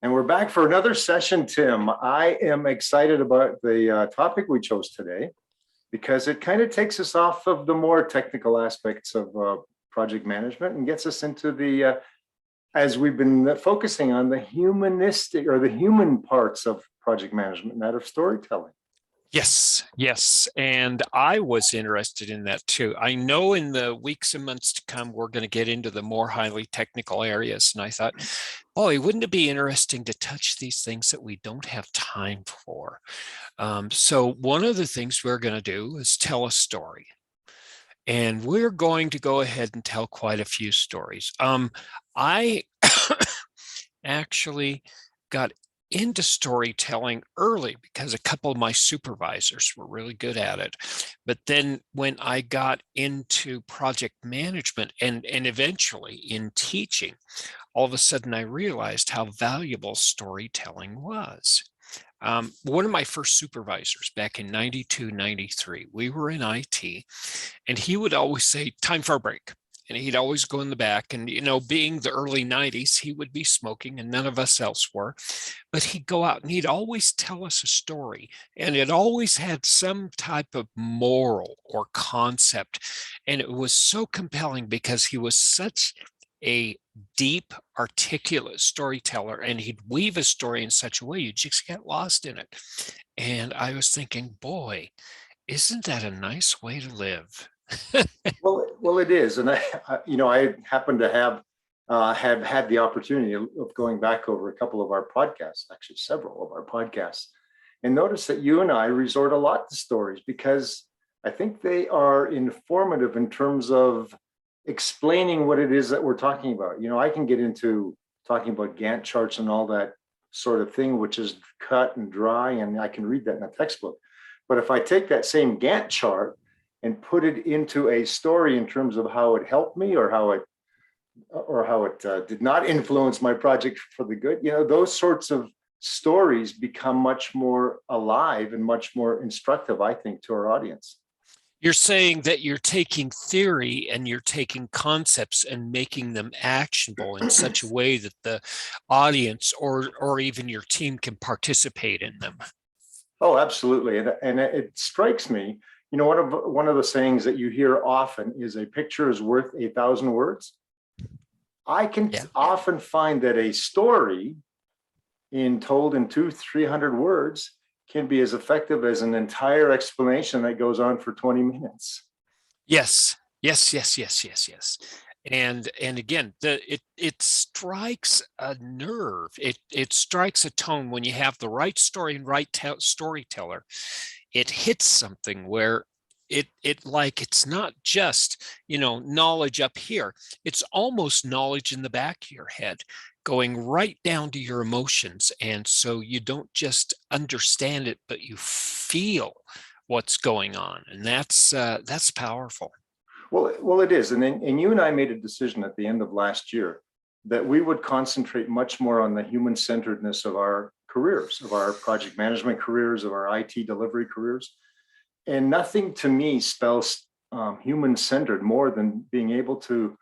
And we're back for another session, Tim. I am excited about the topic we chose today because it kind of takes us off of the more technical aspects of project management and gets us into the, as we've been focusing on the humanistic or the human parts of project management, and that of storytelling. Yes. And I was interested in that too. I know in the weeks and months to come, we're going to get into the more highly technical areas. And I thought, boy, wouldn't it be interesting to touch these things that we don't have time for? So one of the things we're going to do is tell a story. And we're going to go ahead and tell quite a few stories. I actually got into storytelling early because a couple of my supervisors were really good at it. But then when I got into project management and eventually in teaching, all of a sudden I realized how valuable storytelling was. One of my first supervisors back in 92, 93, we were in IT, and he would always say, time for a break. And he'd always go in the back, and, being the early 90s, he would be smoking and none of us else were. But he'd go out and he'd always tell us a story, and it always had some type of moral or concept. And it was so compelling because he was such a deep, articulate storyteller, and he'd weave a story in such a way you just get lost in it. And I was thinking, boy, isn't that a nice way to live? Well, it is, and I happen to have had the opportunity of going back over a couple of our podcasts, actually several of our podcasts, and notice that you and I resort a lot to stories because I think they are informative in terms of explaining what it is that we're talking about. I can get into talking about Gantt charts and all that sort of thing, which is cut and dry, and I can read that in a textbook. But if I take that same Gantt chart and put it into a story in terms of how it helped me or how it did not influence my project for the good, those sorts of stories become much more alive and much more instructive, I think, to our audience. You're saying that you're taking theory and you're taking concepts and making them actionable in such a way that the audience or even your team can participate in them. Oh, absolutely. And it strikes me, one of the sayings that you hear often is a picture is worth 1,000 words. I can often find that a story told in 200-300 words can be as effective as an entire explanation that goes on for 20 minutes. Yes. And again, it strikes a nerve. It strikes a tone when you have the right story and right storyteller. It hits something where it's not just knowledge up here. It's almost knowledge in the back of your head, going right down to your emotions, and so you don't just understand it, but you feel what's going on, and that's powerful. Well, it is, and you and I made a decision at the end of last year that we would concentrate much more on the human-centeredness of our careers, of our project management careers, of our IT delivery careers. And nothing to me spells human-centered more than being able to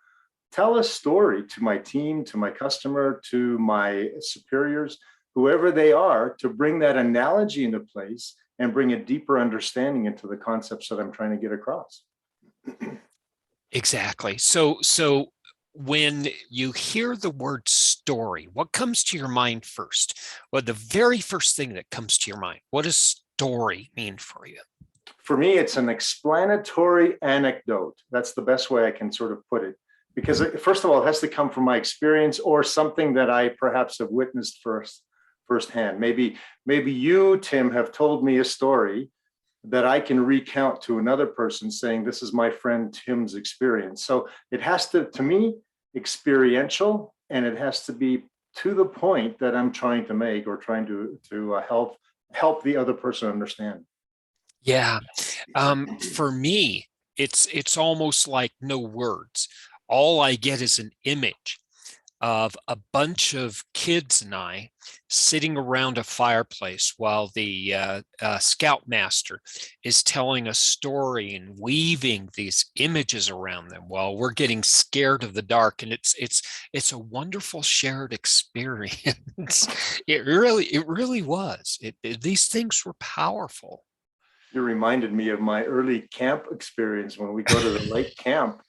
tell a story to my team, to my customer, to my superiors, whoever they are, to bring that analogy into place and bring a deeper understanding into the concepts that I'm trying to get across. Exactly. So when you hear the word story, what comes to your mind first? Well, the very first thing that comes to your mind, what does story mean for you? For me, it's an explanatory anecdote. That's the best way I can sort of put it. Because first of all, it has to come from my experience or something that I perhaps have witnessed firsthand. Maybe you, Tim, have told me a story that I can recount to another person saying, this is my friend Tim's experience. So it has to me, experiential, and it has to be to the point that I'm trying to make or trying to help the other person understand. Yeah. For me, it's almost like no words. All I get is an image. of a bunch of kids and I sitting around a fireplace while the scoutmaster is telling a story and weaving these images around them while we're getting scared of the dark. And it's a wonderful shared experience. It really was. These things were powerful. You reminded me of my early camp experience when we go to the lake camp.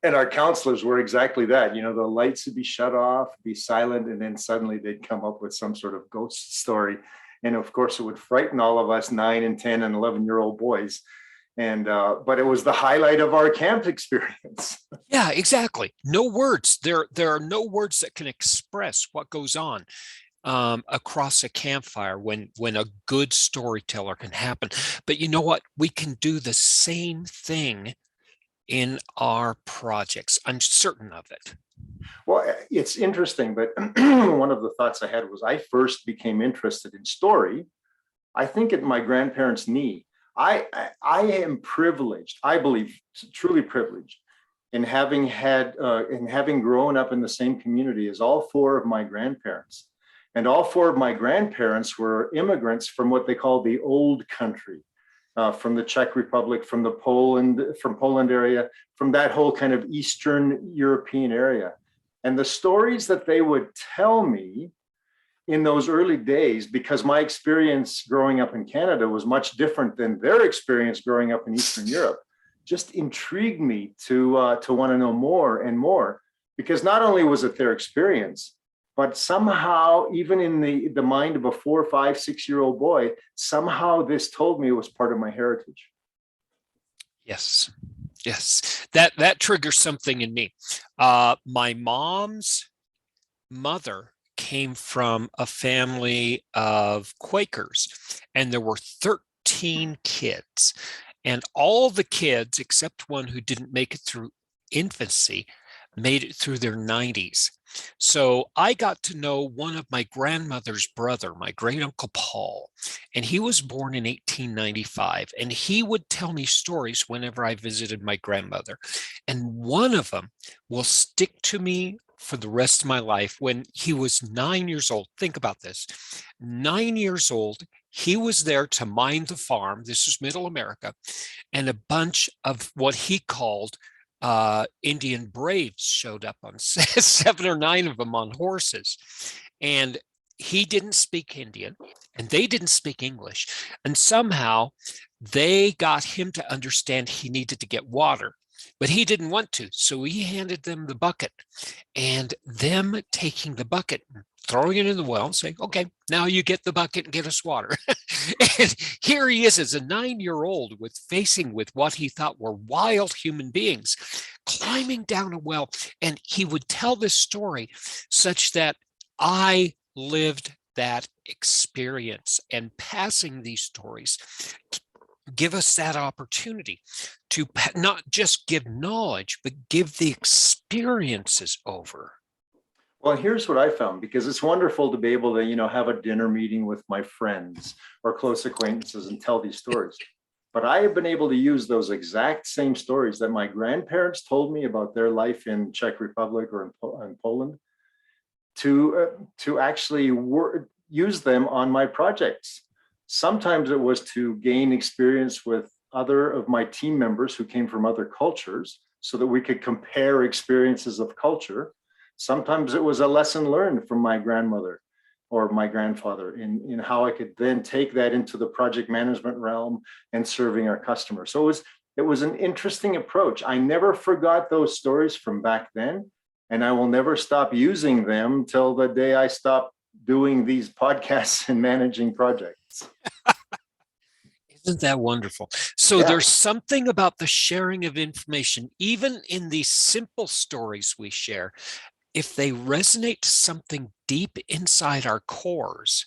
And our counselors were exactly that. You know, the lights would be shut off, be silent, and then suddenly they'd come up with some sort of ghost story. And of course, it would frighten all of us 9 and 10 and 11-year-old boys. And but it was the highlight of our camp experience. Yeah, exactly. No words. There are no words that can express what goes on across a campfire when a good storyteller can happen. But you know what? We can do the same thing in our projects. I'm certain of it. Well, it's interesting, but one of the thoughts I had was I first became interested in story, I think, at my grandparents' knee. I am privileged, I believe, truly privileged, in having grown up in the same community as all four of my grandparents. And all four of my grandparents were immigrants from what they call the old country, from the Czech Republic, from Poland area, from that whole kind of Eastern European area. And the stories that they would tell me in those early days, because my experience growing up in Canada was much different than their experience growing up in Eastern Europe, just intrigued me to want to know more and more, because not only was it their experience, but somehow, even in the mind of a 4, 5, 6-year-old boy, somehow this told me it was part of my heritage. Yes. Yes. That triggers something in me. My mom's mother came from a family of Quakers, and there were 13 kids. And all the kids, except one who didn't make it through infancy, made it through their 90s. So I got to know one of my grandmother's brother, my great uncle Paul, and he was born in 1895. And he would tell me stories whenever I visited my grandmother. And one of them will stick to me for the rest of my life. When he was 9 years old, think about this, 9 years old, he was there to mind the farm. This was middle America, and a bunch of what he called Indian braves showed up on 7 or 9 of them on horses. And he didn't speak Indian and they didn't speak English. And somehow they got him to understand he needed to get water, but he didn't want to. So he handed them the bucket, and them taking the bucket, throwing it in the well and saying, okay, now you get the bucket and get us water. And here he is as a 9-year-old facing with what he thought were wild human beings, climbing down a well. And he would tell this story such that I lived that experience, and passing these stories give us that opportunity to not just give knowledge, but give the experiences over. Well, here's what I found, because it's wonderful to be able to, have a dinner meeting with my friends or close acquaintances and tell these stories. But I have been able to use those exact same stories that my grandparents told me about their life in Czech Republic or in Poland to actually use them on my projects. Sometimes it was to gain experience with other of my team members who came from other cultures so that we could compare experiences of culture. Sometimes it was a lesson learned from my grandmother or my grandfather in how I could then take that into the project management realm and serving our customers. So it was an interesting approach. I never forgot those stories from back then, and I will never stop using them till the day I stop doing these podcasts and managing projects. Isn't that wonderful? So Yeah. There's something about the sharing of information, even in these simple stories we share. If they resonate to something deep inside our cores,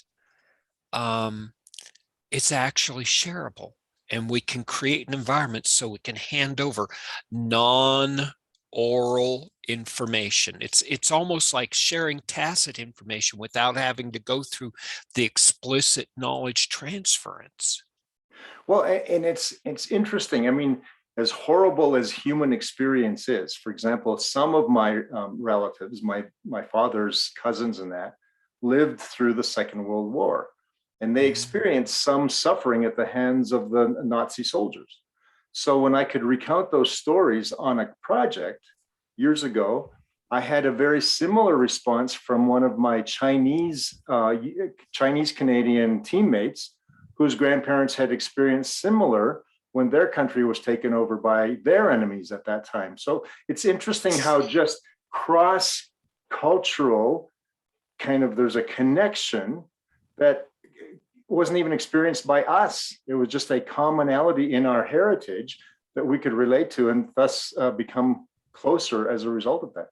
it's actually shareable, and we can create an environment so we can hand over non-oral information. It's almost like sharing tacit information without having to go through the explicit knowledge transference. Well, and it's interesting. I mean, as horrible as human experience is, for example, some of my relatives, my father's cousins and that, lived through the Second World War, and they experienced some suffering at the hands of the Nazi soldiers. So when I could recount those stories on a project years ago, I had a very similar response from one of my Chinese Canadian teammates whose grandparents had experienced similar when their country was taken over by their enemies at that time. So it's interesting how just cross-cultural there's a connection that wasn't even experienced by us. It was just a commonality in our heritage that we could relate to, and thus become closer as a result of that.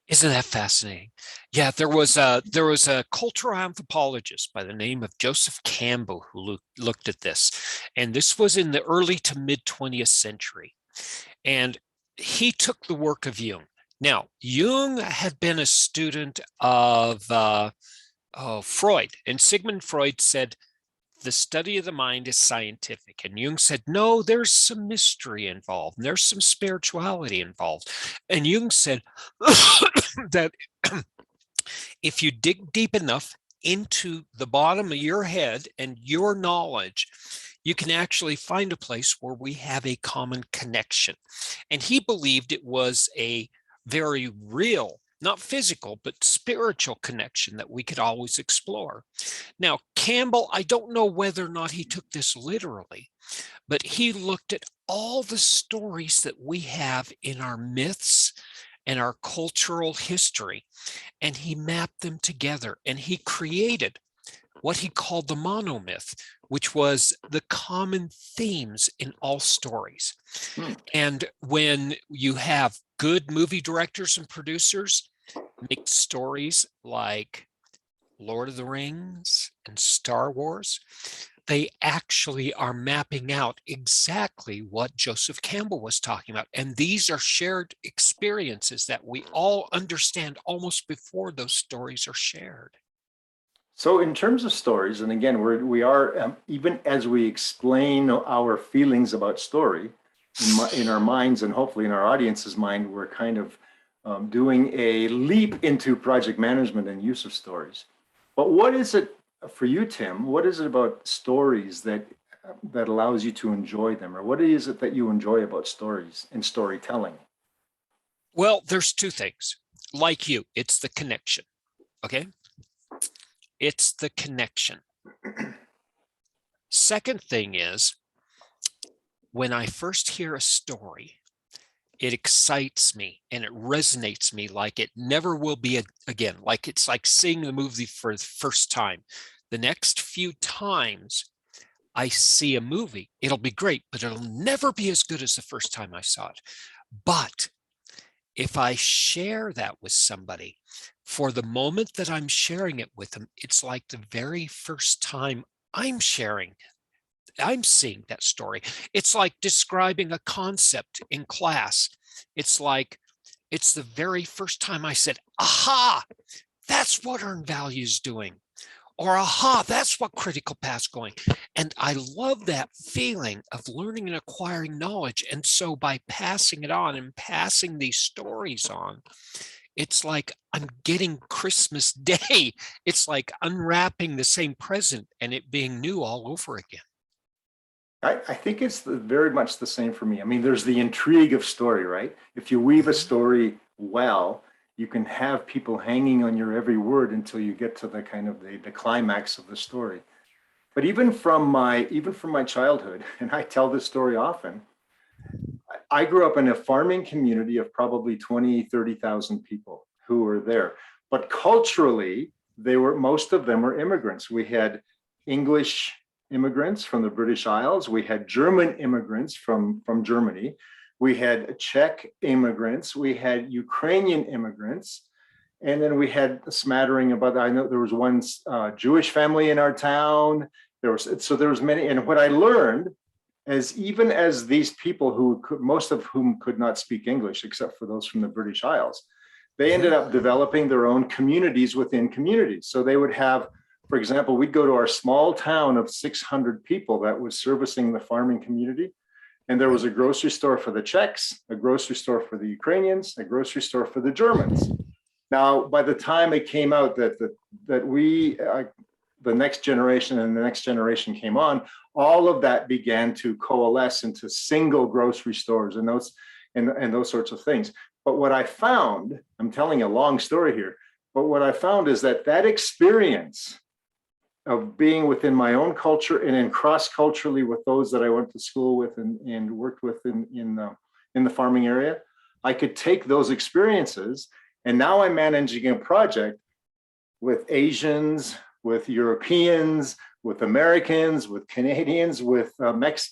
Isn't that fascinating? Yeah, there was a cultural anthropologist by the name of Joseph Campbell who looked at this, and this was in the early to mid 20th century, and he took the work of Jung. Now, Jung had been a student of Freud, and Sigmund Freud said the study of the mind is scientific. And Jung said, no, there's some mystery involved. There's some spirituality involved. And Jung said that if you dig deep enough into the bottom of your head and your knowledge, you can actually find a place where we have a common connection. And he believed it was a very real, not physical, but spiritual connection that we could always explore. Now, Campbell, I don't know whether or not he took this literally, but he looked at all the stories that we have in our myths and our cultural history, and he mapped them together, and he created what he called the monomyth, which was the common themes in all stories. And when you have good movie directors and producers make stories like Lord of the Rings and Star Wars, they actually are mapping out exactly what Joseph Campbell was talking about. And these are shared experiences that we all understand almost before those stories are shared. So in terms of stories, and again, we are even as we explain our feelings about story in our minds, and hopefully in our audience's mind, we're kind of doing a leap into project management and use of stories. But what is it for you, Tim? What is it about stories that allows you to enjoy them? Or what is it that you enjoy about stories and storytelling? Well, there's two things. Like you, it's the connection, okay? It's the connection. Second thing is, when I first hear a story, it excites me and it resonates me like it never will be again. Like it's like seeing the movie for the first time. The next few times I see a movie, it'll be great, but it'll never be as good as the first time I saw it. But if I share that with somebody, for the moment that I'm sharing it with them, it's like the very first time I'm seeing that story. It's like describing a concept in class. It's like, it's the very first time I said, aha, that's what earned value is doing. Or aha, that's what critical path's going. And I love that feeling of learning and acquiring knowledge. And so by passing it on and passing these stories on, it's like I'm getting Christmas Day. It's like unwrapping the same present and it being new all over again. I think it's very much the same for me. I mean, there's the intrigue of story, right? If you weave a story well, you can have people hanging on your every word until you get to the kind of the climax of the story. But even from my childhood, and I tell this story often, I grew up in a farming community of probably 20, 30,000 people who were there. But culturally, most of them were immigrants. We had English immigrants from the British Isles. We had German immigrants from Germany. We had Czech immigrants. We had Ukrainian immigrants. And then we had a smattering about, I know there was one Jewish family in our town. There was many. And what I learned is even as these people most of whom could not speak English, except for those from the British Isles, they ended up developing their own communities within communities. So they would have, for example, we'd go to our small town of 600 people that was servicing the farming community. And there was a grocery store for the Czechs, a grocery store for the Ukrainians, a grocery store for the Germans. Now, by the time it came out that the next generation and the next generation came on, all of that began to coalesce into single grocery stores and those sorts of things. But what I found, I'm telling a long story here, but what I found is that experience of being within my own culture and in cross-culturally with those that I went to school with and worked with in the farming area, I could take those experiences, and now I'm managing a project with Asians, with Europeans, with Americans, with Canadians, with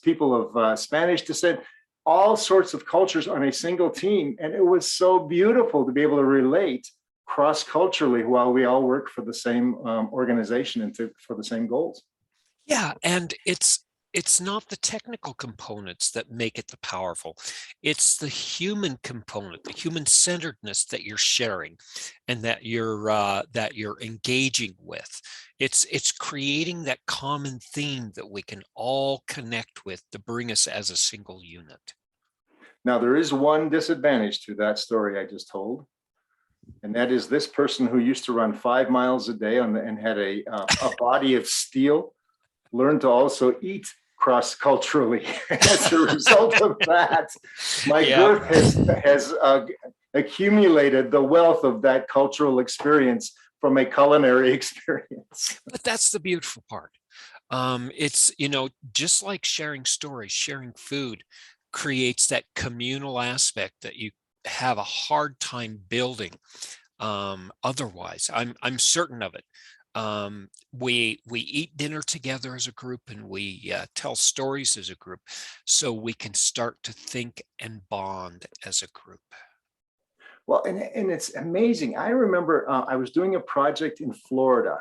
people of Spanish descent, all sorts of cultures on a single team. And it was so beautiful to be able to relate cross-culturally while we all work for the same organization and for the same goals. Yeah, and it's not the technical components that make it the powerful. It's the human component, the human-centeredness that you're sharing and that you're engaging with. It's creating that common theme that we can all connect with to bring us as a single unit. Now, there is one disadvantage to that story I just told. And that is this person who used to run 5 miles a day and had a body of steel, learned to also eat cross-culturally. As a result of that, my girth has accumulated the wealth of that cultural experience from a culinary experience. But that's the beautiful part. It's, just like sharing stories, sharing food creates that communal aspect that you have a hard time building otherwise. I'm certain of it. We eat dinner together as a group, and we tell stories as a group, so we can start to think and bond as a group. Well, and it's amazing. I remember I was doing a project in Florida,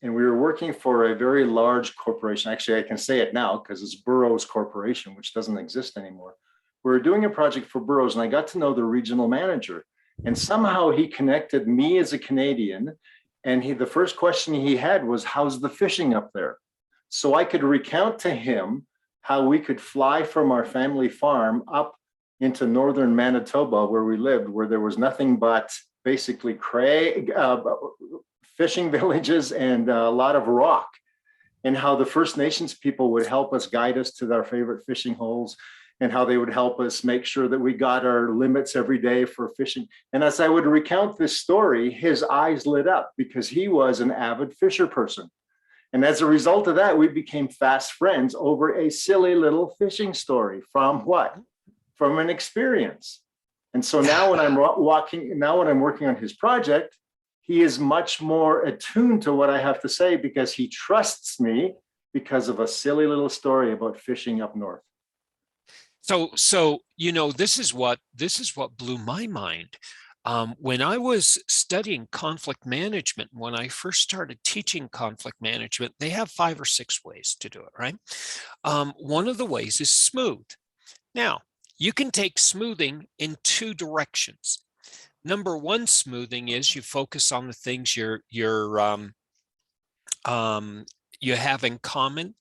and we were working for a very large corporation. Actually, I can say it now because it's Burroughs Corporation, which doesn't exist anymore. We were doing a project for Burroughs, and I got to know the regional manager. And somehow he connected me as a Canadian. And the first question he had was, how's the fishing up there? So I could recount to him how we could fly from our family farm up into northern Manitoba, where we lived, where there was nothing but basically fishing villages and a lot of rock, and how the First Nations people would help us guide us to our favorite fishing holes, and how they would help us make sure that we got our limits every day for fishing. And as I would recount this story, his eyes lit up because he was an avid fisher person. And as a result of that, we became fast friends over a silly little fishing story from what? From an experience. And so now when I'm working on his project, he is much more attuned to what I have to say because he trusts me because of a silly little story about fishing up north. So this is what blew my mind. When I was studying conflict management, when I first started teaching conflict management, they have 5 or 6 ways to do it, right? One of the ways is smooth. Now, you can take smoothing in 2 directions. Number 1 smoothing is you focus on the things you have in common,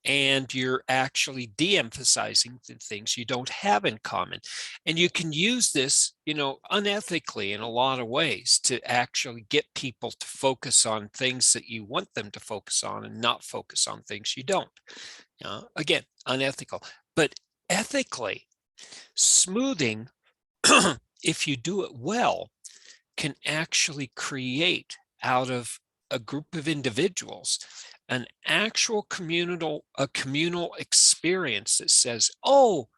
and you're actually de-emphasizing the things you don't have in common. And you can use this, unethically in a lot of ways to actually get people to focus on things that you want them to focus on and not focus on things you don't. Again, unethical. But ethically, smoothing, if you do it well, can actually create out of a group of individuals an actual communal experience that says, oh,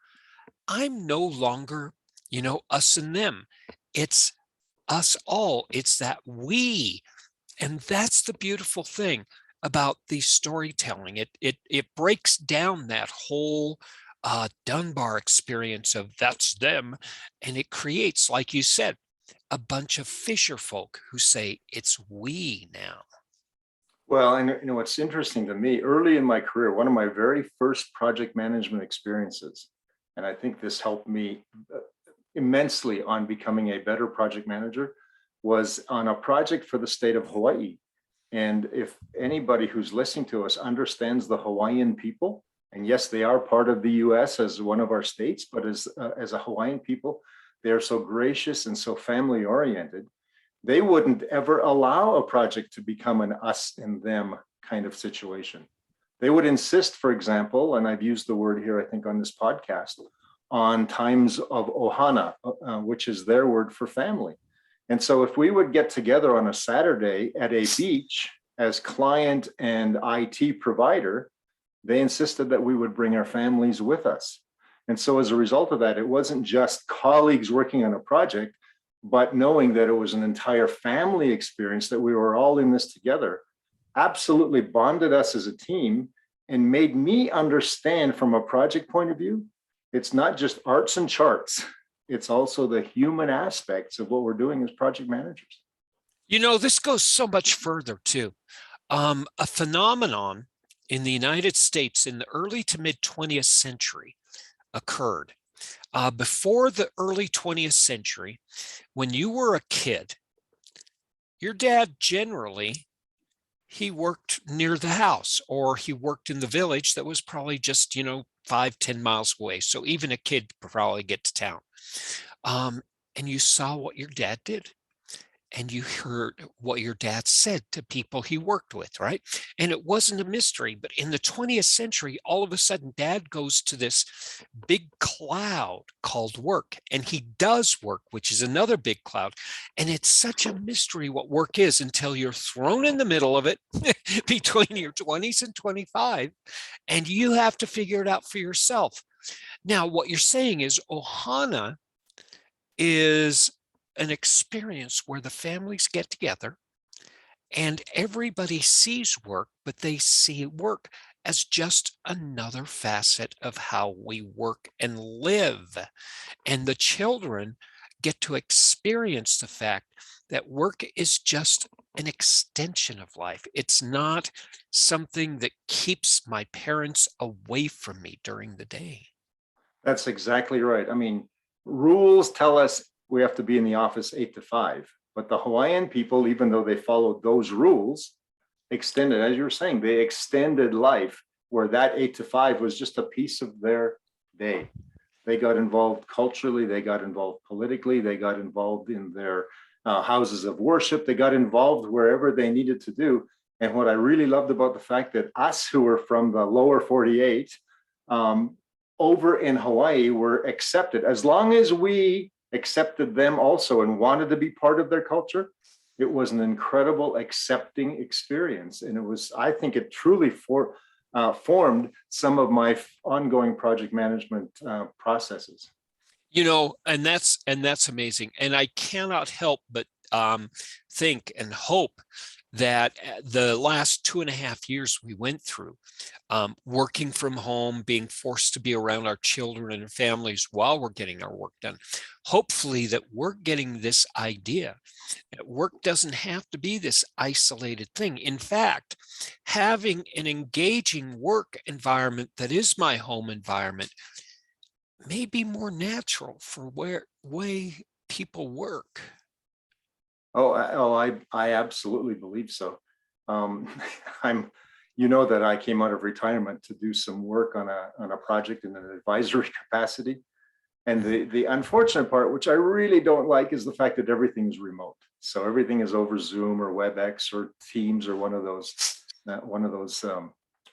I'm no longer, us and them. It's us all. It's that we. And that's the beautiful thing about the storytelling. It breaks down that whole Dunbar experience of that's them. And it creates, like you said, a bunch of fisher folk who say it's we now. Well, and what's interesting to me, early in my career, one of my very first project management experiences, and I think this helped me immensely on becoming a better project manager, was on a project for the state of Hawaii. And if anybody who's listening to us understands the Hawaiian people, And yes, they are part of the US as one of our states, but as a Hawaiian people, they are so gracious and so family oriented. They wouldn't ever allow a project to become an us and them kind of situation. They would insist, for example, and I've used the word here, I think, on this podcast, on times of ohana, which is their word for family. And so if we would get together on a Saturday at a beach as client and IT provider, they insisted that we would bring our families with us. And so as a result of that, it wasn't just colleagues working on a project, but knowing that it was an entire family experience, that we were all in this together, absolutely bonded us as a team and made me understand from a project point of view, it's not just arts and charts, it's also the human aspects of what we're doing as project managers. You know, this goes so much further too. A phenomenon in the United States in the early to mid 20th century occurred. Before the early 20th century, when you were a kid, your dad generally, he worked near the house, or he worked in the village that was probably just, 5-10 miles away. So even a kid could probably get to town. And you saw what your dad did. And you heard what your dad said to people he worked with, right? And it wasn't a mystery, but in the 20th century, all of a sudden, dad goes to this big cloud called work, and he does work, which is another big cloud. And it's such a mystery what work is until you're thrown in the middle of it between your 20s and 25, and you have to figure it out for yourself. Now, what you're saying is ohana is an experience where the families get together and everybody sees work, but they see work as just another facet of how we work and live. And the children get to experience the fact that work is just an extension of life. It's not something that keeps my parents away from me during the day. That's exactly right. I mean, rules tell us we have to be in the office 8 to 5. But the Hawaiian people, even though they followed those rules, extended, as you were saying, they extended life where that 8 to 5 was just a piece of their day. They got involved culturally, they got involved politically, they got involved in their houses of worship, they got involved wherever they needed to do. And what I really loved about the fact that us who were from the lower 48 over in Hawaii were accepted, as long as we accepted them also and wanted to be part of their culture. It was an incredible accepting experience. And it was, I think it truly formed some of my ongoing project management processes. And that's amazing. And I cannot help but think and hope that the last 2.5 years we went through, working from home, being forced to be around our children and families while we're getting our work done, hopefully that we're getting this idea that work doesn't have to be this isolated thing. In fact, having an engaging work environment that is my home environment may be more natural for way people work. I absolutely believe so. That I came out of retirement to do some work on a project in an advisory capacity. And the unfortunate part, which I really don't like, is the fact that everything is remote. So everything is over Zoom or WebEx or Teams or one of those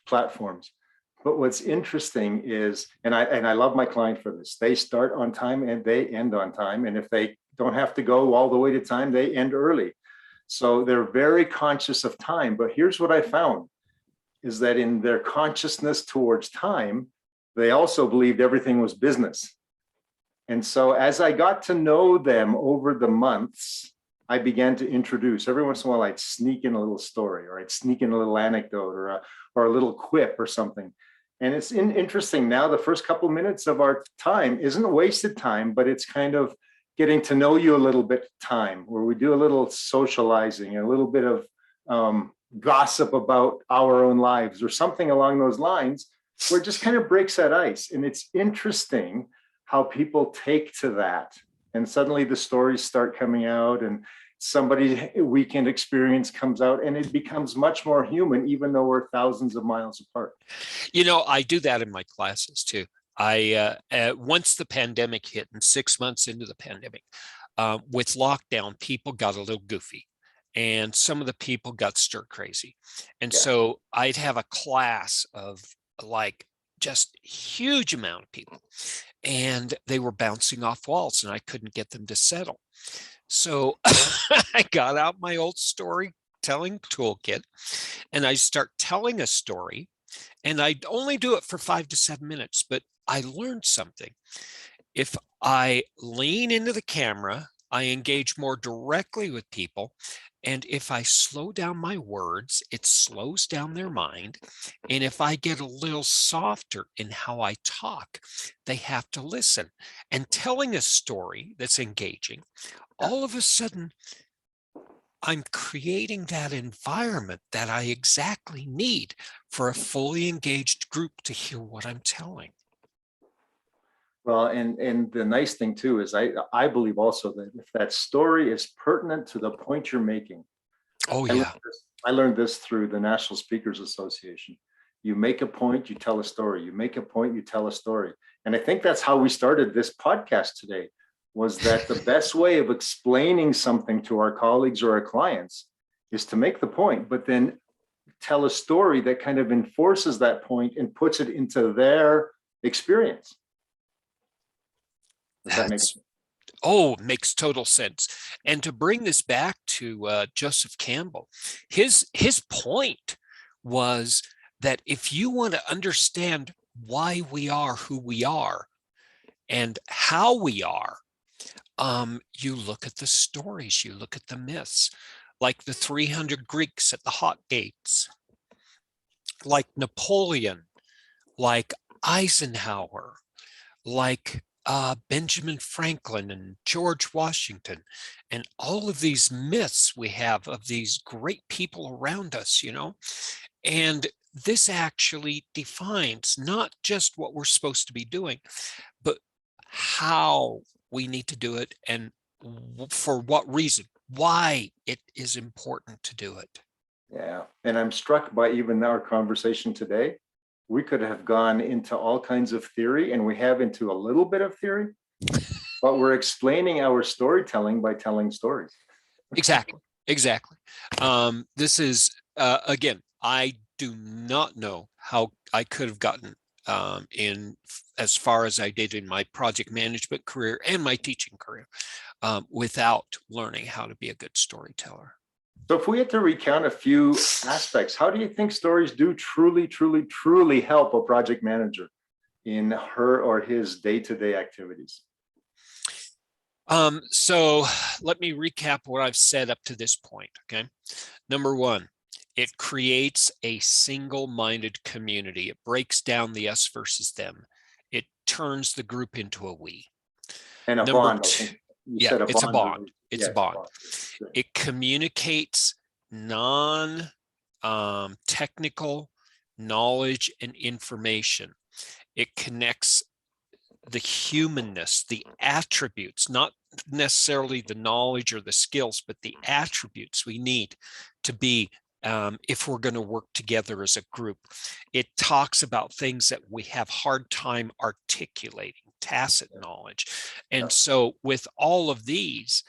platforms. But what's interesting is, and I love my client for this, they start on time and they end on time. And if they don't have to go all the way to time, they end early. So they're very conscious of time. But here's what I found, is that in their consciousness towards time, they also believed everything was business. And so as I got to know them over the months, I began to introduce, every once in a while, I'd sneak in a little story, or I'd sneak in a little anecdote or a little quip or something. And it's interesting now, the first couple minutes of our time isn't wasted time, but it's kind of getting to know you a little bit time, where we do a little socializing, a little bit of gossip about our own lives or something along those lines, where it just kind of breaks that ice. And it's interesting how people take to that. And suddenly the stories start coming out, and somebody's weekend experience comes out, and it becomes much more human, even though we're thousands of miles apart. I do that in my classes too. Once the pandemic hit, and 6 months into the pandemic, with lockdown, people got a little goofy, and some of the people got stir crazy. And Yeah. so I'd have a class of like just huge amount of people, and they were bouncing off walls, and I couldn't get them to settle. So I got out my old storytelling toolkit, and I start telling a story, and I'd only do it for 5 to 7 minutes, but I learned something. If I lean into the camera, I engage more directly with people. And if I slow down my words, it slows down their mind. And if I get a little softer in how I talk, they have to listen. And telling a story that's engaging, all of a sudden, I'm creating that environment that I exactly need for a fully engaged group to hear what I'm telling. Well, and the nice thing too is I believe also that if that story is pertinent to the point you're making, Oh, I learned yeah. I learned this through the National Speakers Association. You make a point, you tell a story. You make a point, you tell a story. And I think that's how we started this podcast today, was that the best way of explaining something to our colleagues or our clients is to make the point, but then tell a story that kind of enforces that point and puts it into their experience. Does that make sense? Makes total sense. And to bring this back to Joseph Campbell, his point was that if you want to understand why we are who we are and how we are, you look at the stories, you look at the myths, like the 300 Greeks at the Hot Gates, like Napoleon, like Eisenhower, like Benjamin Franklin and George Washington, and all of these myths we have of these great people around us, and this actually defines not just what we're supposed to be doing, but how we need to do it and for what reason, why it is important to do it. Yeah. And I'm struck by even our conversation today. We could have gone into all kinds of theory, and we have into a little bit of theory, but we're explaining our storytelling by telling stories. Exactly. This is, again, I do not know how I could have gotten in as far as I did in my project management career and my teaching career without learning how to be a good storyteller. So if we had to recount a few aspects, how do you think stories do truly help a project manager in her or his day-to-day activities? So let me recap what I've said up to this point, okay? Number one, it creates a single-minded community. It breaks down the us versus them. It turns the group into a we. And a Number bond. two, It's a bond. It's a bond. Good. It communicates non-technical knowledge and information. It connects the humanness, the attributes, not necessarily the knowledge or the skills, but the attributes we need to be if we're going to work together as a group. It talks about things that we have hard time articulating, tacit knowledge. And so with all of these,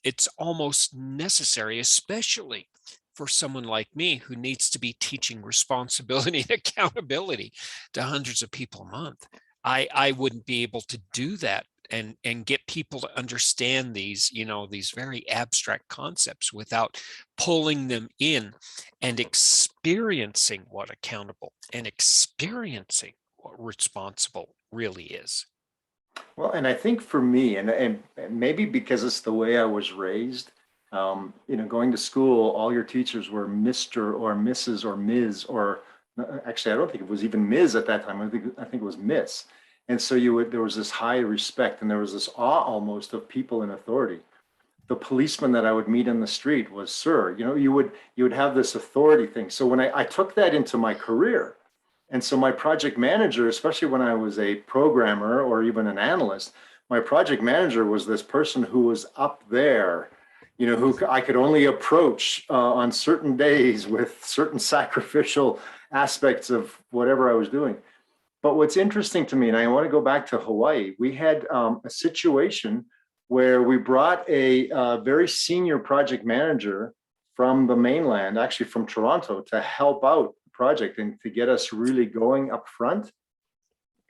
it's almost necessary, especially for someone like me who needs to be teaching responsibility and accountability to hundreds of people a month. I wouldn't be able to do that and get people to understand these, these very abstract concepts without pulling them in and experiencing what accountable and experiencing what responsible really is. Well, and I think for me, and maybe because it's the way I was raised, going to school, all your teachers were Mr. or Mrs. or Ms. or actually, I don't think it was even Ms. at that time. I think it was Miss. And so there was this high respect, and there was this awe almost of people in authority. The policeman that I would meet in the street was sir. You would have this authority thing. So when I took that into my career, and so my project manager, especially when I was a programmer or even an analyst, my project manager was this person who was up there, who I could only approach on certain days with certain sacrificial aspects of whatever I was doing. But what's interesting to me, and I want to go back to Hawaii, we had a situation where we brought a very senior project manager from the mainland, actually from Toronto, to help out the project and to get us really going up front.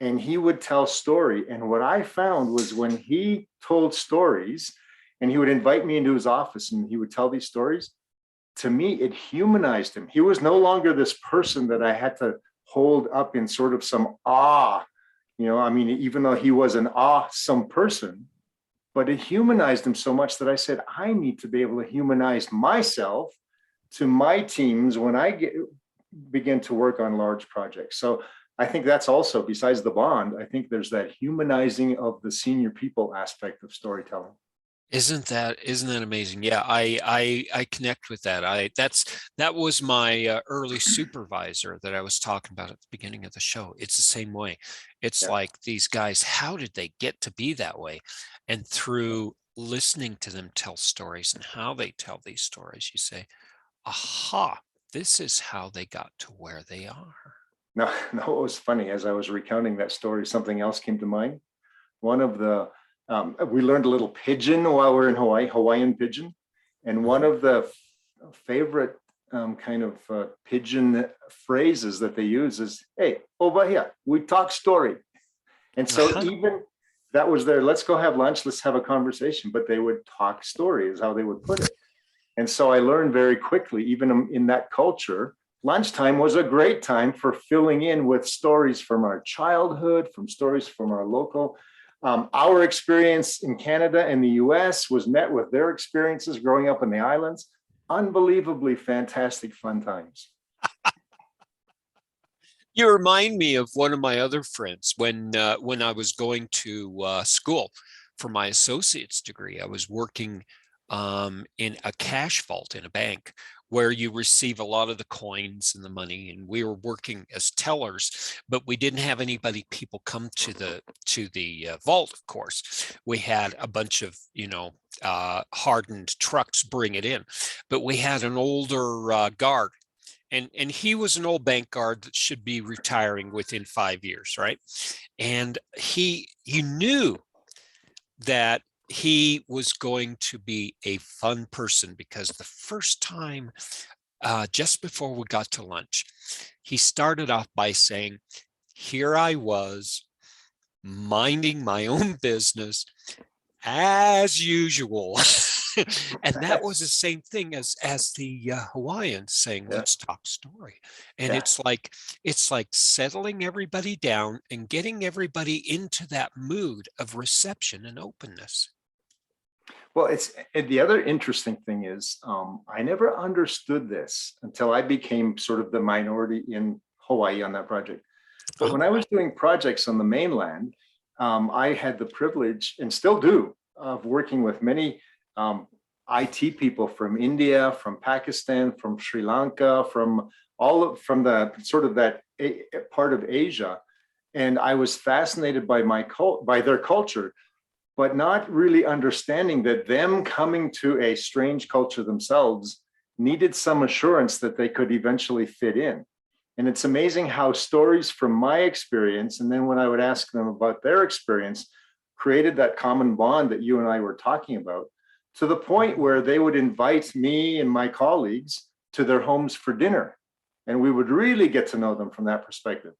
And he would tell story. And what I found was when he told stories and he would invite me into his office and he would tell these stories, to me, it humanized him. He was no longer this person that I had to hold up in sort of some awe. I mean, even though he was an awesome person, but it humanized him so much that I said, I need to be able to humanize myself to my teams when I begin to work on large projects. So I think that's also, besides the bond, I think there's that humanizing of the senior people aspect of storytelling. Isn't that amazing? Yeah, I connect with that. That was my early supervisor that I was talking about at the beginning of the show. It's the same way. It's Yeah. like these guys, how did they get to be that way? And through listening to them tell stories and how they tell these stories, you say, aha, this is how they got to where they are. No, no, it was funny. As I was recounting that story, something else came to mind. One of the, we learned a little pidgin while we were in Hawaii, Hawaiian pidgin. And one of the favorite kind of pidgin phrases that they use is, hey, over here, we talk story. And so even that was their, let's go have lunch, let's have a conversation, but they would talk story is how they would put it. And so I learned very quickly, even in that culture, lunchtime was a great time for filling in with stories from our childhood, from stories from our local. Our experience in Canada and the US was met with their experiences growing up in the islands. Unbelievably fantastic, fun times. You remind me of one of my other friends when I was going to school for my associate's degree. I was working in a cash vault in a bank where you receive a lot of the coins and the money, and we were working as tellers, but we didn't have people come to the vault. Of course, we had a bunch of hardened trucks bring it in, but we had an older guard. And he was an old bank guard that should be retiring within 5 years, right? And he knew that he was going to be a fun person because the first time, just before we got to lunch, he started off by saying, here I was minding my own business as usual. And that was the same thing as the Hawaiians saying, let's talk story. And it's like settling everybody down and getting everybody into that mood of reception and openness. Well, the other interesting thing is I never understood this until I became sort of the minority in Hawaii on that project. But when I was doing projects on the mainland, I had the privilege, and still do, of working with many IT people from India, from Pakistan, from Sri Lanka, from the sort of that part of Asia. And I was fascinated by by their culture, but not really understanding that them coming to a strange culture themselves needed some assurance that they could eventually fit in. And it's amazing how stories from my experience, and then when I would ask them about their experience, created that common bond that you and I were talking about, to the point where they would invite me and my colleagues to their homes for dinner. And we would really get to know them from that perspective.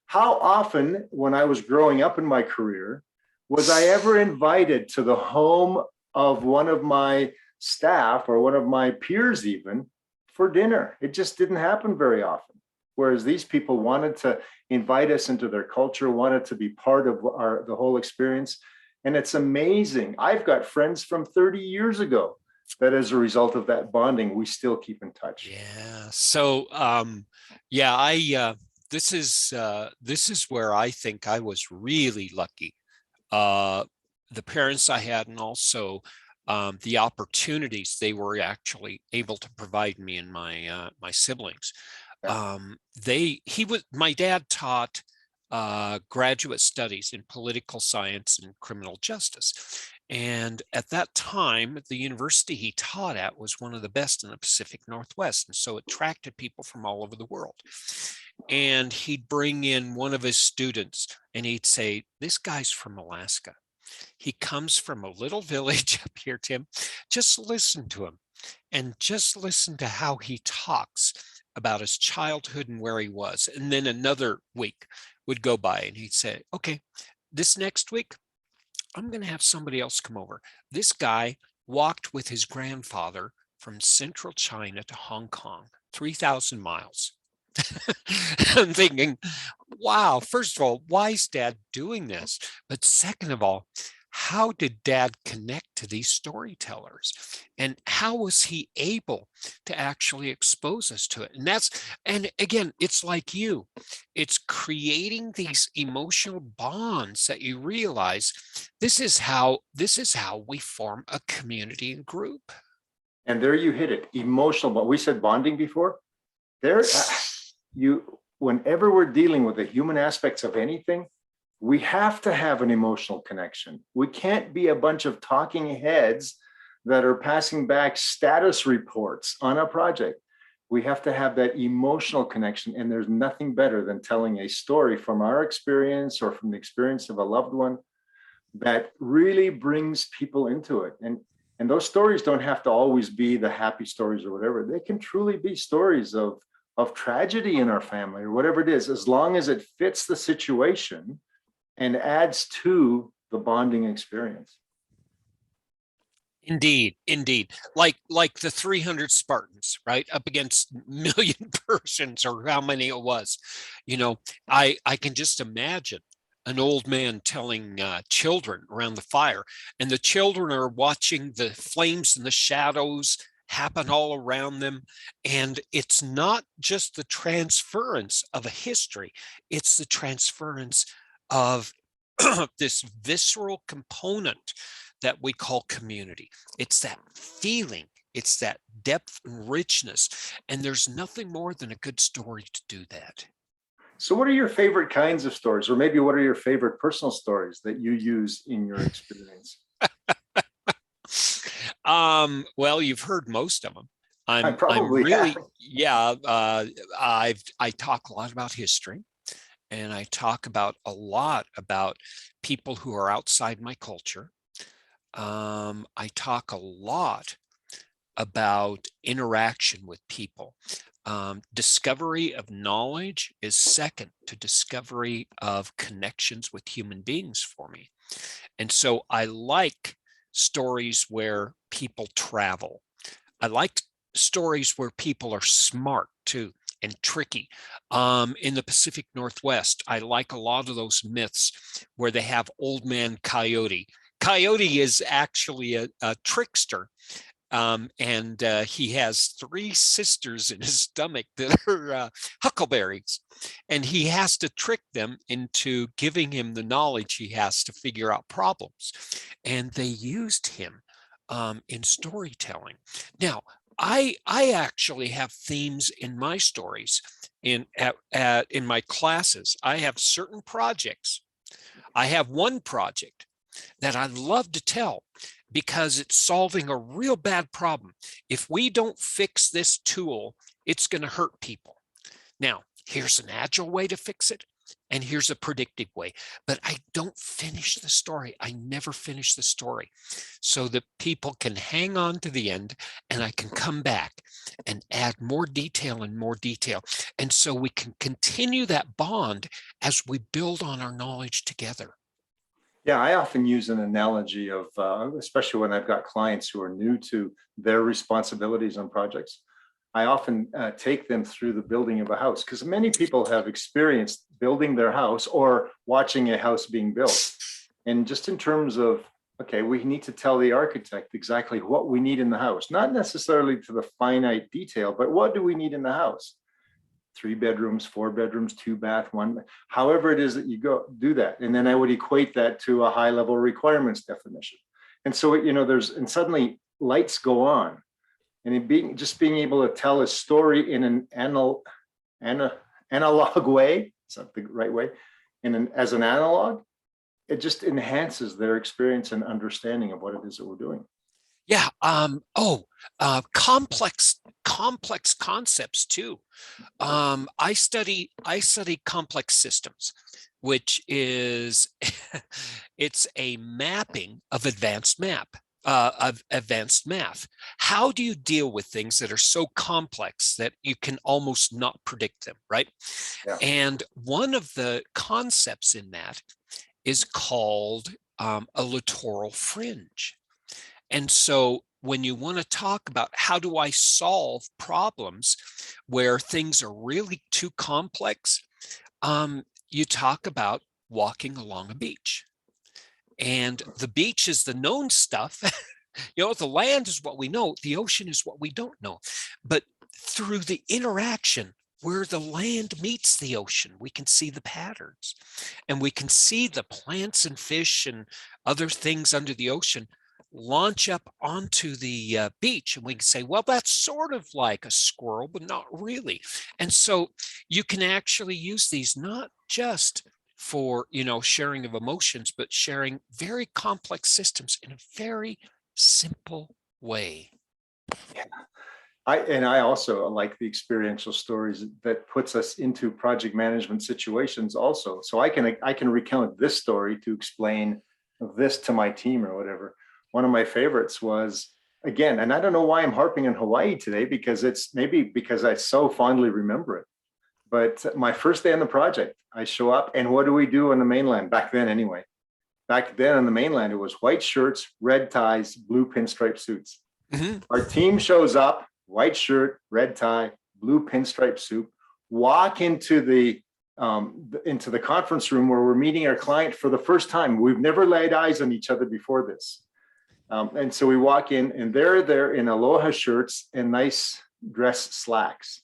How often, when I was growing up in my career, was I ever invited to the home of one of my staff or one of my peers even for dinner? It just didn't happen very often. Whereas these people wanted to invite us into their culture, wanted to be part of the whole experience. And it's amazing. I've got friends from 30 years ago that as a result of that bonding, we still keep in touch. Yeah. So, this is where I think I was really lucky. The parents I had, and also the opportunities they were actually able to provide me and my siblings. My dad taught graduate studies in political science and criminal justice. And at that time, the university he taught at was one of the best in the Pacific Northwest. And so it attracted people from all over the world. And he'd bring in one of his students and he'd say, this guy's from Alaska. He comes from a little village up here, Tim. Just listen to him and just listen to how he talks about his childhood and where he was. And then another week would go by and he'd say, okay, this next week, I'm going to have somebody else come over. This guy walked with his grandfather from central China to Hong Kong, 3,000 miles. I'm thinking, wow, first of all, why is Dad doing this? But second of all, how did Dad connect to these storytellers? And how was he able to actually expose us to it? And again, it's like you, it's creating these emotional bonds that you realize this is how we form a community and group. And there you hit it, emotional, but we said bonding before. There, whenever we're dealing with the human aspects of anything, we have to have an emotional connection. We can't be a bunch of talking heads that are passing back status reports on a project. We have to have that emotional connection. And there's nothing better than telling a story from our experience or from the experience of a loved one that really brings people into it. And those stories don't have to always be the happy stories or whatever. They can truly be stories of tragedy in our family or whatever it is, as long as it fits the situation and adds to the bonding experience. Indeed, indeed. Like the 300 Spartans, right? Up against a million Persians or how many it was. You know, I can just imagine an old man telling children around the fire, and the children are watching the flames and the shadows happen all around them. And it's not just the transference of a history, it's the transference of this visceral component that we call community. It's that feeling, it's that depth and richness. And there's nothing more than a good story to do that. So what are your favorite kinds of stories? Or maybe what are your favorite personal stories that you use in your experience? Well, you've heard most of them. I I'm probably really, have. yeah, I talk a lot about history, and I talk about a lot about people who are outside my culture. I talk a lot about interaction with people. Discovery of knowledge is second to discovery of connections with human beings for me. And so I like stories where people travel. I like stories where people are smart too and tricky. In the Pacific Northwest, I like a lot of those myths where they have Old Man Coyote. Coyote is actually a trickster. And he has 3 sisters in his stomach that are huckleberries, and he has to trick them into giving him the knowledge he has to figure out problems. And they used him in storytelling. Now, I actually have themes in my stories. In my classes, I have certain projects. I have one project that I love to tell because it's solving a real bad problem. If we don't fix this tool, it's going to hurt people. Now, here's an agile way to fix it, and here's a predictive way. But I don't finish the story. I never finish the story so that people can hang on to the end, and I can come back and add more detail and more detail. And so we can continue that bond as we build on our knowledge together. Yeah, I often use an analogy of, especially when I've got clients who are new to their responsibilities on projects. I often take them through the building of a house, because many people have experienced building their house or watching a house being built. And just in terms of, okay, we need to tell the architect exactly what we need in the house, not necessarily to the finite detail, but what do we need in the house? 3 bedrooms, 4 bedrooms, 2 bath, 1, however it is that you go do that. And then I would equate that to a high level requirements definition. And so, and suddenly lights go on. And just being able to tell a story in an analog way, it's not the right way, as an analog, it just enhances their experience and understanding of what it is that we're doing. Yeah. Complex concepts too. I study complex systems, which is it's a mapping of advanced math. How do you deal with things that are so complex that you can almost not predict them, right? Yeah. And one of the concepts in that is called a littoral fringe. And so when you want to talk about how do I solve problems where things are really too complex, you talk about walking along a beach. And the beach is the known stuff. The land is what we know. The ocean is what we don't know. But through the interaction where the land meets the ocean, we can see the patterns, and we can see the plants and fish and other things under the ocean launch up onto the beach, and we can say, well, that's sort of like a squirrel, but not really. And so you can actually use these not just for sharing of emotions, but sharing very complex systems in a very simple way. Yeah. I also like the experiential stories that puts us into project management situations also. So I can recount this story to explain this to my team or whatever. One of my favorites was, again, and I don't know why I'm harping on Hawaii today, because it's maybe because I so fondly remember it. But my first day on the project, I show up, and what do we do on the mainland back then anyway? Back then on the mainland, it was white shirts, red ties, blue pinstripe suits. Mm-hmm. Our team shows up, white shirt, red tie, blue pinstripe suit, walk into the conference room where we're meeting our client for the first time. We've never laid eyes on each other before this. And so we walk in, and they're there in aloha shirts and nice dress slacks.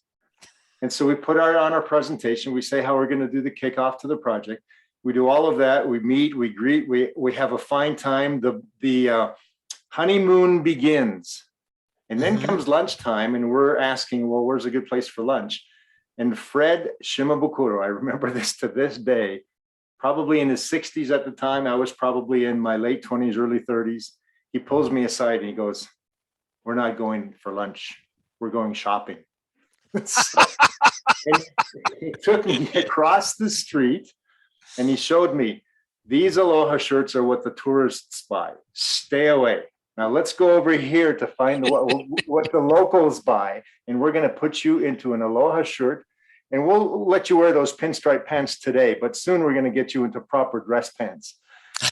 And so we put on our presentation. We say how we're going to do the kickoff to the project. We do all of that. We meet, we greet, we have a fine time. The honeymoon begins. And then comes lunchtime, and we're asking, well, where's a good place for lunch? And Fred Shimabukuro, I remember this to this day, probably in his 60s at the time. I was probably in my late 20s, early 30s. He pulls me aside and he goes, we're not going for lunch. We're going shopping. So, and he took me across the street and he showed me, these aloha shirts are what the tourists buy. Stay away. Now let's go over here to find what the locals buy. And we're going to put you into an aloha shirt, and we'll let you wear those pinstripe pants today, but soon we're going to get you into proper dress pants.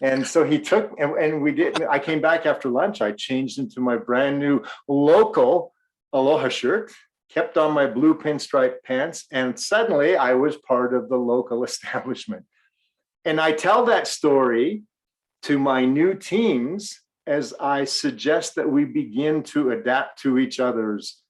And so he took, and we did. I came back after lunch. I changed into my brand new local aloha shirt, kept on my blue pinstripe pants, and suddenly I was part of the local establishment. And I tell that story to my new teams as I suggest that we begin to adapt to each other's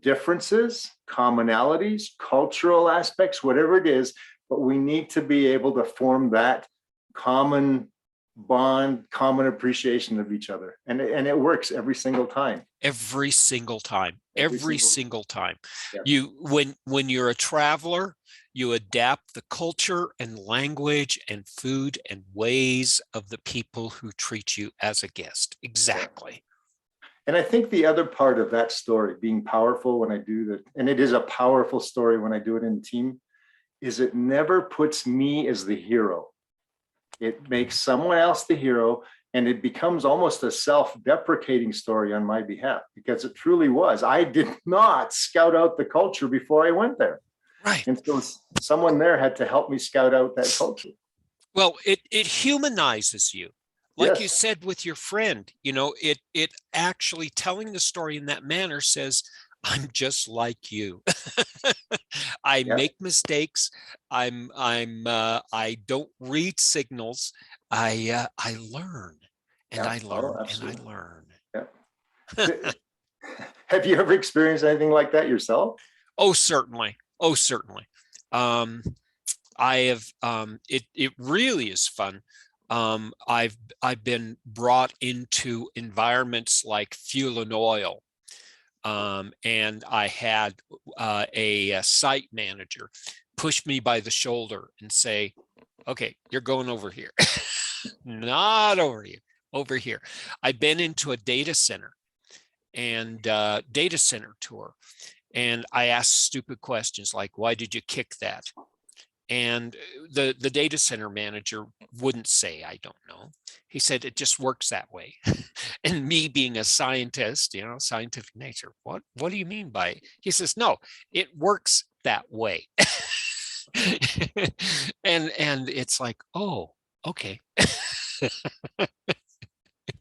differences, commonalities, cultural aspects, whatever it is, but we need to be able to form that common bond, common appreciation of each other. And it works every single time. Every single time. Every single time. Yeah. When you're a traveler, you adapt the culture and language and food and ways of the people who treat you as a guest. Exactly. And I think the other part of that story being powerful when I do that, and it is a powerful story when I do it in a team, is it never puts me as the hero. It makes someone else the hero, and it becomes almost a self-deprecating story on my behalf, because it truly was. I did not scout out the culture before I went there. Right. And so someone there had to help me scout out that culture. Well, it humanizes you. Like Yes. You said with your friend, it actually telling the story in that manner says, I'm just like you. I make mistakes. I don't read signals. I learn and I learn and I learn. Yeah. Have you ever experienced anything like that yourself? Oh, certainly. Oh, certainly. I have. It really is fun. I've been brought into environments like fuel and oil. And I had a site manager push me by the shoulder and say, okay, you're going over here. not over here. I've been into a data center and data center tour, and I asked stupid questions like, why did you kick that? And the data center manager wouldn't say, I don't know. He said, it just works that way. And me being a scientist, scientific nature, what do you mean by it? He says, no, it works that way. and it's like, oh, okay.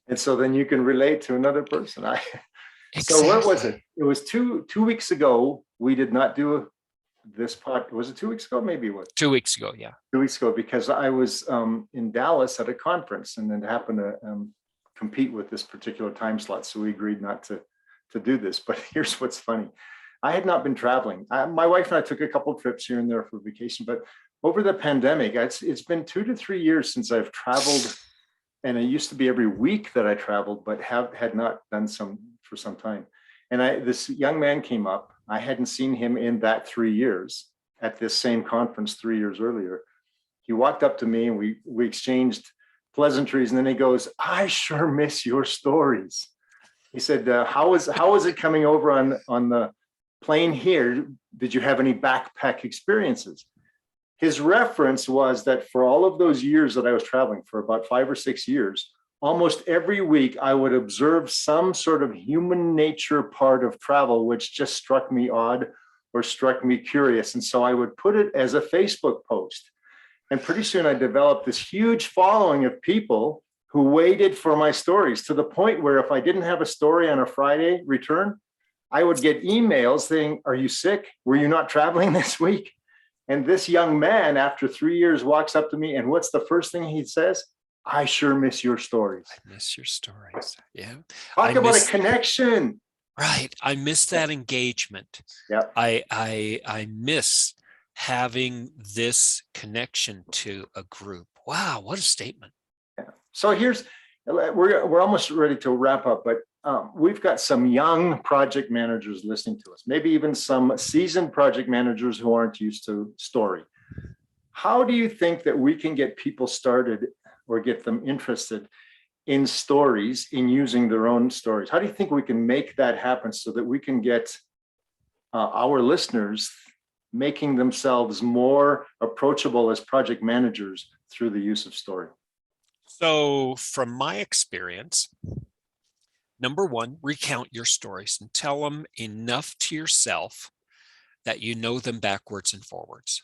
And so then you can relate to another person. So what was it? Exactly. It was two weeks ago. We did not do this pod. Was it 2 weeks ago? Maybe it was 2 weeks ago. Yeah. 2 weeks ago, because I was in Dallas at a conference and then happened to compete with this particular time slot. So we agreed not to do this. But here's what's funny. I had not been traveling. My wife and I took a couple of trips here and there for vacation, but over the pandemic, it's been 2 to 3 years since I've traveled. And it used to be every week that I traveled, but had not done some for some time. And this young man came up. I hadn't seen him in that 3 years at this same conference 3 years earlier. He walked up to me and we exchanged pleasantries. And then he goes, I sure miss your stories. He said, how was it coming over on the plane here? Did you have any backpack experiences? His reference was that for all of those years that I was traveling, for about 5 or 6 years, almost every week I would observe some sort of human nature part of travel, which just struck me odd or struck me curious. And so I would put it as a Facebook post. And pretty soon I developed this huge following of people who waited for my stories, to the point where if I didn't have a story on a Friday return, I would get emails saying, are you sick? Were you not traveling this week? And this young man, after 3 years, walks up to me, and what's the first thing he says? I sure miss your stories. I miss your stories. Yeah. Talk about a connection. Right. I miss that engagement. Yeah. I miss having this connection to a group. Wow, what a statement. Yeah. So we're almost ready to wrap up, but we've got some young project managers listening to us, maybe even some seasoned project managers who aren't used to story. How do you think that we can get people started or get them interested in stories, in using their own stories? How do you think we can make that happen so that we can get our listeners making themselves more approachable as project managers through the use of story? So from my experience, number one, recount your stories and tell them enough to yourself that you know them backwards and forwards.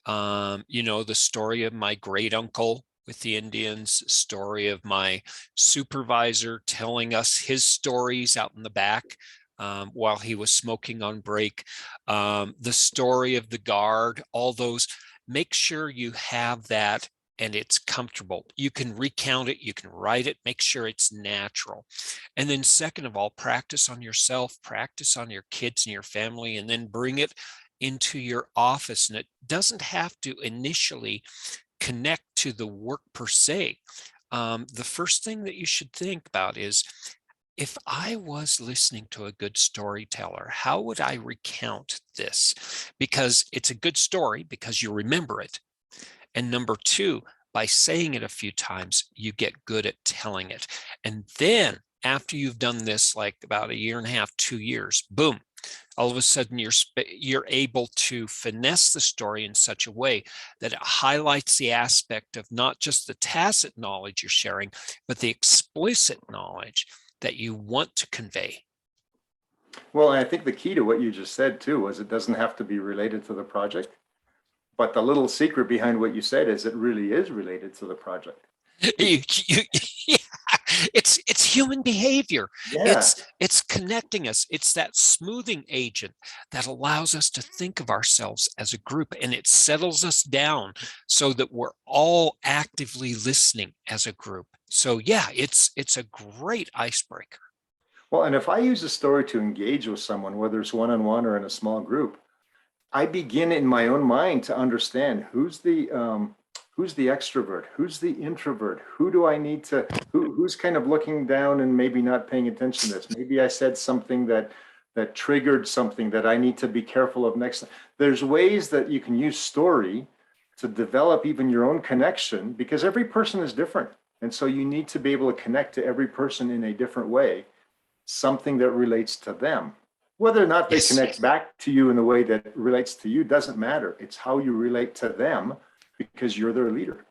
The story of my great uncle with the Indians, story of my supervisor telling us his stories out in the back while he was smoking on break, the story of the guard, all those. Make sure you have that and it's comfortable. You can recount it, you can write it, make sure it's natural. And then second of all, practice on yourself, practice on your kids and your family, and then bring it into your office. And it doesn't have to initially connect to the work per se. The first thing that you should think about is, if I was listening to a good storyteller, how would I recount this? Because it's a good story because you remember it. And number two, by saying it a few times, you get good at telling it. And then after you've done this, like about 1.5 years, 2 years, boom, all of a sudden you're able to finesse the story in such a way that it highlights the aspect of not just the tacit knowledge you're sharing, but the explicit knowledge that you want to convey. Well, I think the key to what you just said too was it doesn't have to be related to the project. But the little secret behind what you said is it really is related to the project. Yeah, it's human behavior. Yeah. It's connecting us. It's that smoothing agent that allows us to think of ourselves as a group, and it settles us down so that we're all actively listening as a group. So yeah, it's a great icebreaker. Well, and if I use a story to engage with someone, whether it's one-on-one or in a small group, I begin in my own mind to understand who's the extrovert, who's the introvert, who do I need to, who's kind of looking down and maybe not paying attention to this. Maybe I said something that triggered something that I need to be careful of next time. There's ways that you can use story to develop even your own connection, because every person is different. And so you need to be able to connect to every person in a different way, something that relates to them. Whether or not they Yes. connect back to you in the way that relates to you doesn't matter. It's how you relate to them because you're their leader.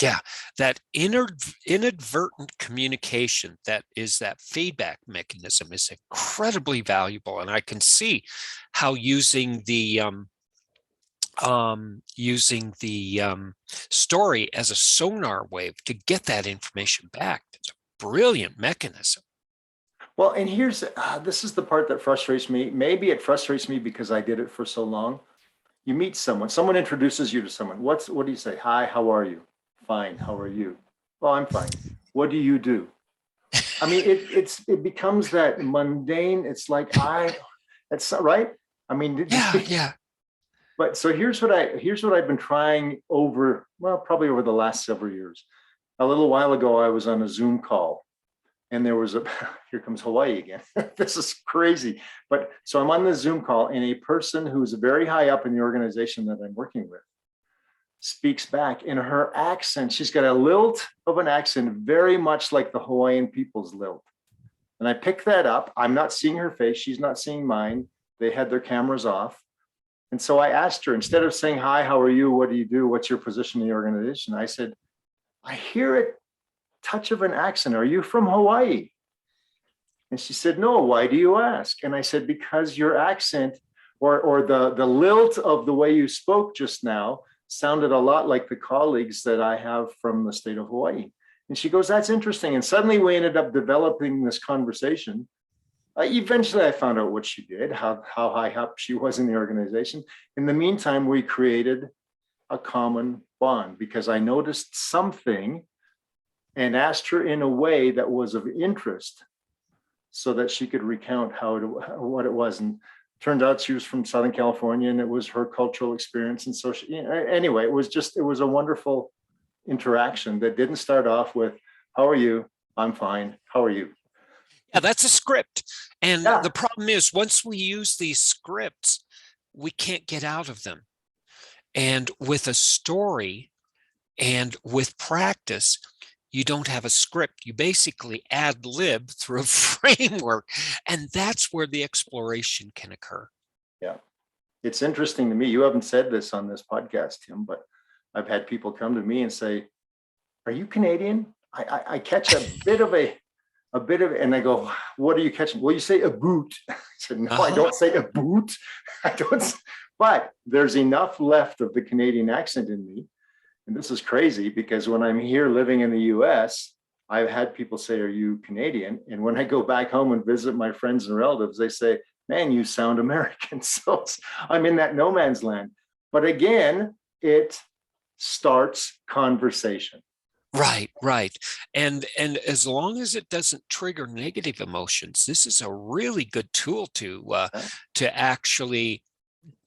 Yeah, that inadvertent communication, that is that feedback mechanism, is incredibly valuable. And I can see how using the story as a sonar wave to get that information back. It's a brilliant mechanism. Well, and here's this is the part that frustrates me. Maybe it frustrates me because I did it for so long. You meet someone introduces you to someone. What do you say? Hi, how are you? Fine, how are you? Well, I'm fine. What do you do? I mean, it becomes that mundane. It's like that's right. I mean, Yeah. But so here's what I've been trying probably over the last several years. A little while ago, I was on a Zoom call, and there was here comes Hawaii again. This is crazy. But so I'm on the Zoom call, and a person who's very high up in the organization that I'm working with speaks back in her accent. She's got a lilt of an accent, very much like the Hawaiian people's lilt. And I picked that up. I'm not seeing her face. She's not seeing mine. They had their cameras off. And so I asked her, instead of saying, hi, how are you? What do you do? What's your position in the organization? I said, I hear a touch of an accent. Are you from Hawaii? And she said, no. Why do you ask? And I said, because your accent or the lilt of the way you spoke just now sounded a lot like the colleagues that I have from the state of Hawaii. And she goes, that's interesting. And suddenly we ended up developing this conversation. Eventually I found out what she did, how high up she was in the organization. In the meantime, we created a common bond because I noticed something and asked her in a way that was of interest so that she could recount what it was. And turned out she was from Southern California, and it was her cultural experience. And so anyway, it was a wonderful interaction that didn't start off with, how are you? I'm fine. How are you? Yeah, that's a script. And Yeah. the problem is, once we use these scripts, we can't get out of them. And with a story and with practice, you don't have a script. You basically ad lib through a framework. And that's where the exploration can occur. Yeah. It's interesting to me. You haven't said this on this podcast, Tim, but I've had people come to me and say, are you Canadian? I catch a bit of, and I go, what are you catching? Well, you say a boot. I said, no, I don't say a boot. I don't, but there's enough left of the Canadian accent in me. And this is crazy because when I'm here living in the US, I've had people say, are you Canadian? And when I go back home and visit my friends and relatives, they say, man, you sound American. So I'm in that no man's land. But again, it starts conversation. Right. And as long as it doesn't trigger negative emotions, this is a really good tool to actually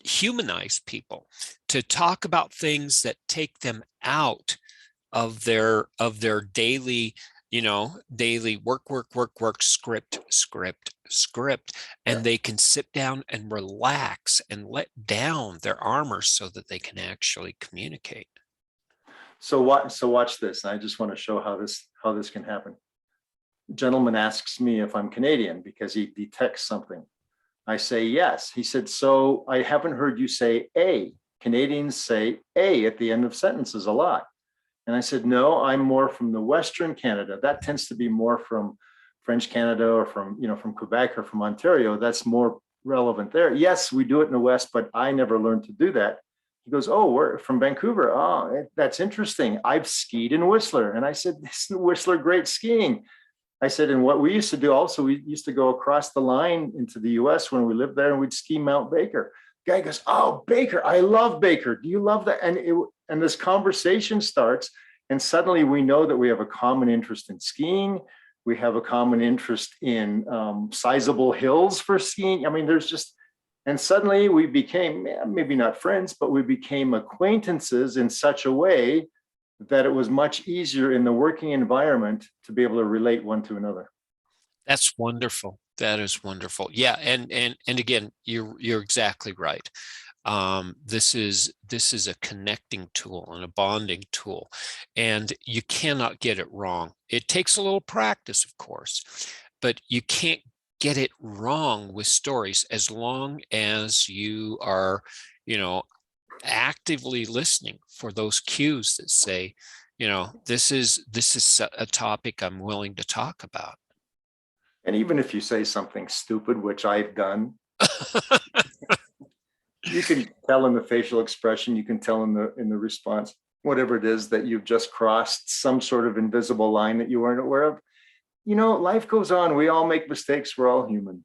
humanize people, to talk about things that take them out of their daily, daily work, script, and they can sit down and relax and let down their armor so that they can actually communicate. So watch this. I just want to show how this can happen. Gentleman asks me if I'm Canadian because he detects something. I say yes. He said, so I haven't heard you say a. Canadians say a at the end of sentences a lot. And I said, no, I'm more from the Western Canada. That tends to be more from French Canada or from Quebec or from Ontario. That's more relevant there. Yes, we do it in the West, but I never learned to do that. He goes, oh, we're from Vancouver. Oh, that's interesting. I've skied in Whistler. And I said, isn't Whistler great skiing? I said, and what we used to do also, we used to go across the line into the US when we lived there, and we'd ski Mount Baker. Guy goes, oh, Baker, I love Baker. Do you love that? And this conversation starts, and suddenly we know that we have a common interest in skiing. We have a common interest in sizable hills for skiing. I mean, and suddenly we became, maybe not friends, but we became acquaintances in such a way that it was much easier in the working environment to be able to relate one to another. That's wonderful. That is wonderful. Yeah, and again, you're exactly right. This is a connecting tool and a bonding tool, and you cannot get it wrong. It takes a little practice, of course, but you can't get it wrong with stories as long as you are, actively listening for those cues that say, this is a topic I'm willing to talk about. And even if you say something stupid, which I've done, you can tell in the facial expression, you can tell in the response, whatever it is, that you've just crossed some sort of invisible line that you weren't aware of. Life goes on. We all make mistakes. We're all human.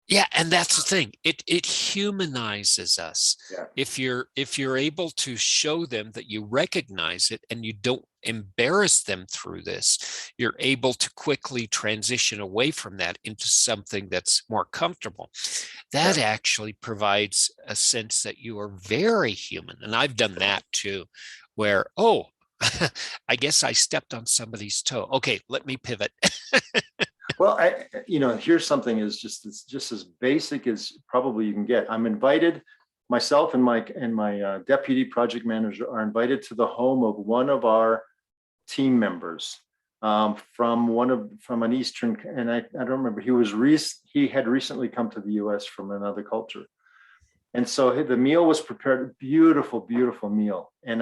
Yeah, and that's the thing. It humanizes us. Yeah. If you're able to show them that you recognize it and you don't embarrass them through this, you're able to quickly transition away from that into something that's more comfortable. That actually provides a sense that you are very human. And I've done that too, where, I guess I stepped on somebody's toe. Okay, let me pivot. Well, here's something is just as basic as probably you can get. I'm invited, myself and my deputy project manager are invited to the home of one of our team members from an Eastern, and I don't remember. He had recently come to the U.S. from another culture, and so the meal was prepared. Beautiful, beautiful meal, and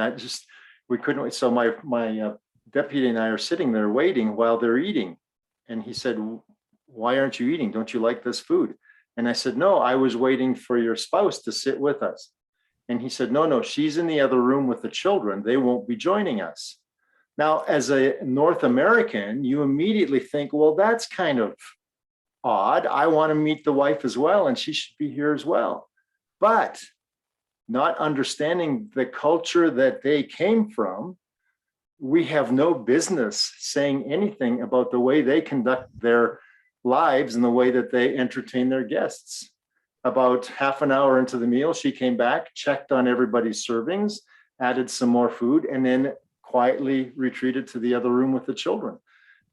we couldn't wait. So my deputy and I are sitting there waiting while they're eating. And he said, "Why aren't you eating? Don't you like this food?" And I said, "No, I was waiting for your spouse to sit with us." And he said, No, she's in the other room with the children. They won't be joining us. Now, as a North American, you immediately think, well, that's kind of odd. I want to meet the wife as well, and she should be here as well. But not understanding the culture that they came from, we have no business saying anything about the way they conduct their lives and the way that they entertain their guests. About half an hour into the meal, she came back, checked on everybody's servings, added some more food, and then quietly retreated to the other room with the children.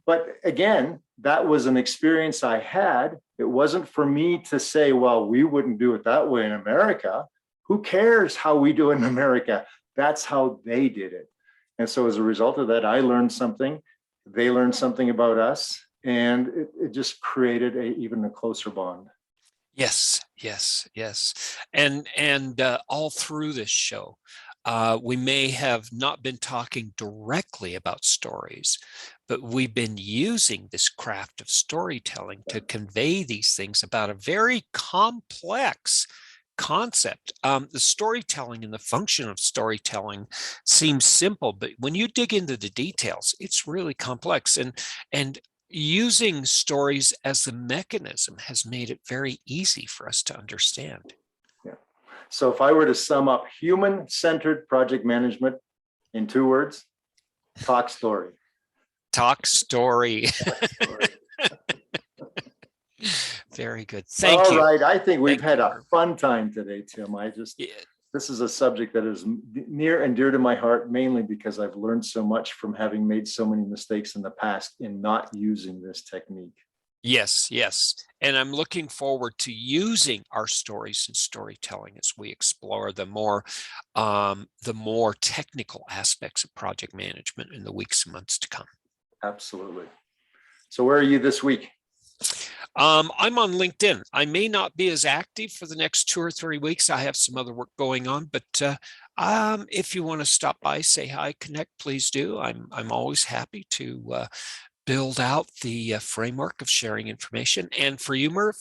But again, that was an experience I had. It wasn't for me to say, well, we wouldn't do it that way in America. Who cares how we do it in America? That's how they did it. And so as a result of that, I learned something, they learned something about us, and it just created even a closer bond. Yes. And all through this show, we may have not been talking directly about stories, but we've been using this craft of storytelling to convey these things about a very complex concept. The storytelling and the function of storytelling seems simple, but when you dig into the details, it's really complex. And using stories as the mechanism has made it very easy for us to understand. Yeah. So if I were to sum up human-centered project management in 2 words, talk story. Talk story. Talk story. Very good. Thank you. All right. I think we've had a Merv. fun time today, Tim. This is a subject that is near and dear to my heart, mainly because I've learned so much from having made so many mistakes in the past in not using this technique. Yes. And I'm looking forward to using our stories and storytelling as we explore the more technical aspects of project management in the weeks and months to come. Absolutely. So where are you this week? I'm on LinkedIn. I may not be as active for the next 2 or 3 weeks. I have some other work going on, but if you want to stop by, say hi, connect, please do. I'm always happy to build out the framework of sharing information. And for you, Merv?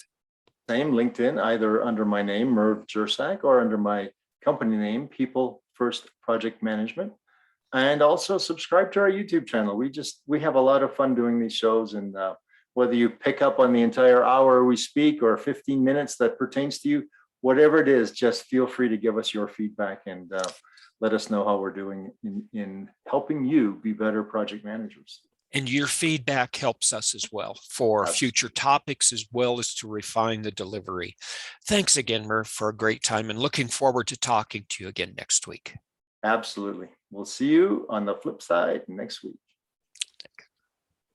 Same, LinkedIn, either under my name, Merv Jersak, or under my company name, People First Project Management. And also subscribe to our YouTube channel. We have a lot of fun doing these shows, and whether you pick up on the entire hour we speak or 15 minutes that pertains to you, whatever it is, just feel free to give us your feedback and let us know how we're doing in helping you be better project managers. And your feedback helps us as well for future topics, as well as to refine the delivery. Thanks again, Merv, for a great time, and looking forward to talking to you again next week. Absolutely. We'll see you on the flip side next week.